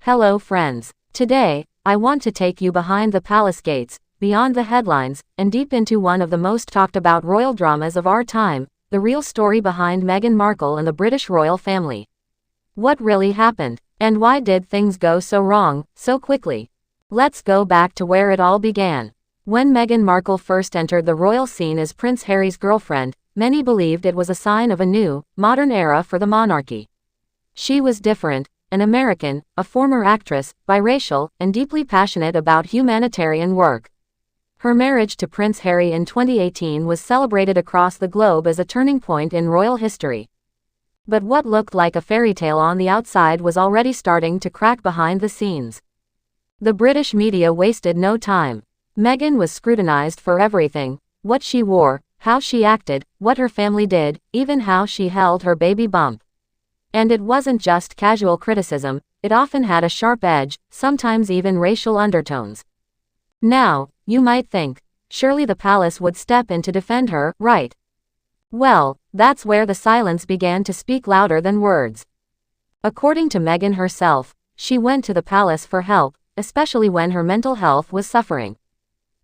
Hello friends. Today, I want to take you behind the palace gates, beyond the headlines, and deep into one of the most talked about royal dramas of our time, the real story behind Meghan Markle and the British royal family. What really happened, and why did things go so wrong, so quickly? Let's go back to where it all began. When Meghan Markle first entered the royal scene as Prince Harry's girlfriend, many believed it was a sign of a new, modern era for the monarchy. She was different, an American, a former actress, biracial, and deeply passionate about humanitarian work. Her marriage to Prince Harry in 2018 was celebrated across the globe as a turning point in royal history. But what looked like a fairy tale on the outside was already starting to crack behind the scenes. The British media wasted no time. Meghan was scrutinized for everything: what she wore, how she acted, what her family did, even how she held her baby bump. And it wasn't just casual criticism, it often had a sharp edge, sometimes even racial undertones. Now, you might think, surely the palace would step in to defend her, right? Well, that's where the silence began to speak louder than words. According to Meghan herself, she went to the palace for help, especially when her mental health was suffering.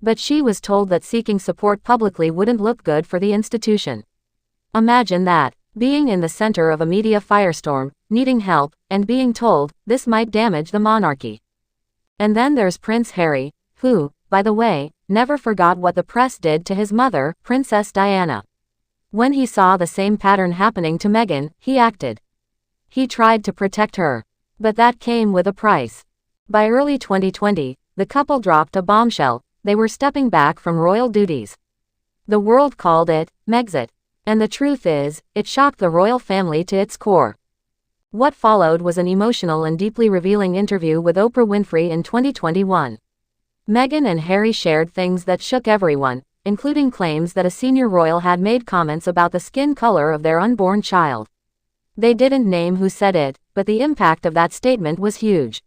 But she was told that seeking support publicly wouldn't look good for the institution. Imagine that. Being in the center of a media firestorm, needing help, and being told, this might damage the monarchy. And then there's Prince Harry, who, by the way, never forgot what the press did to his mother, Princess Diana. When he saw the same pattern happening to Meghan, he acted. He tried to protect her. But that came with a price. By early 2020, the couple dropped a bombshell: they were stepping back from royal duties. The world called it Megxit. And the truth is, it shocked the royal family to its core. What followed was an emotional and deeply revealing interview with Oprah Winfrey in 2021. Meghan and Harry shared things that shook everyone, including claims that a senior royal had made comments about the skin color of their unborn child. They didn't name who said it, but the impact of that statement was huge.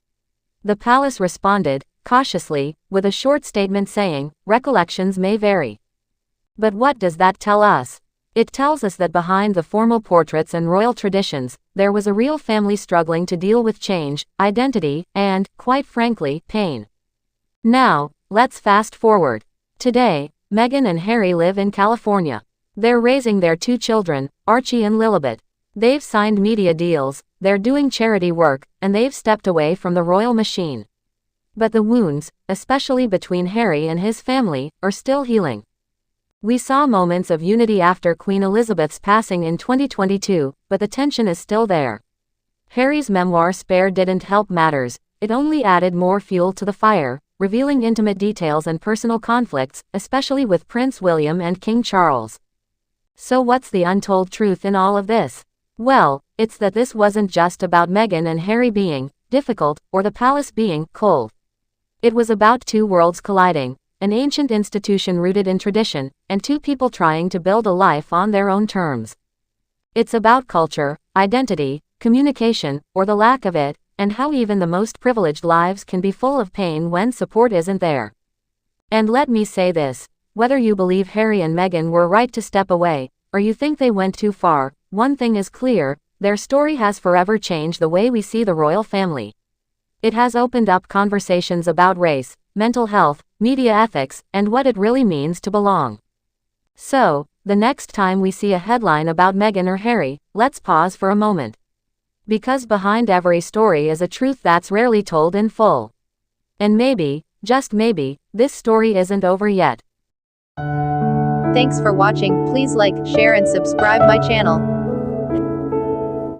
The palace responded, cautiously, with a short statement saying, "Recollections may vary." But what does that tell us? It tells us that behind the formal portraits and royal traditions, there was a real family struggling to deal with change, identity, and, quite frankly, pain. Now, let's fast forward. Today, Meghan and Harry live in California. They're raising their two children, Archie and Lilibet. They've signed media deals, they're doing charity work, and they've stepped away from the royal machine. But the wounds, especially between Harry and his family, are still healing. We saw moments of unity after Queen Elizabeth's passing in 2022, but the tension is still there. Harry's memoir Spare didn't help matters, it only added more fuel to the fire, revealing intimate details and personal conflicts, especially with Prince William and King Charles. So what's the untold truth in all of this? Well, it's that this wasn't just about Meghan and Harry being difficult, or the palace being cold. It was about two worlds colliding: an ancient institution rooted in tradition, and two people trying to build a life on their own terms. It's about culture, identity, communication, or the lack of it, and how even the most privileged lives can be full of pain when support isn't there. And let me say this: whether you believe Harry and Meghan were right to step away, or you think they went too far, one thing is clear: their story has forever changed the way we see the royal family. It has opened up conversations about race, mental health, media ethics, and what it really means to belong. So, the next time we see a headline about Meghan or Harry, let's pause for a moment. Because behind every story is a truth that's rarely told in full. And maybe, just maybe, this story isn't over yet. Thanks for watching. Please like, share and subscribe my channel.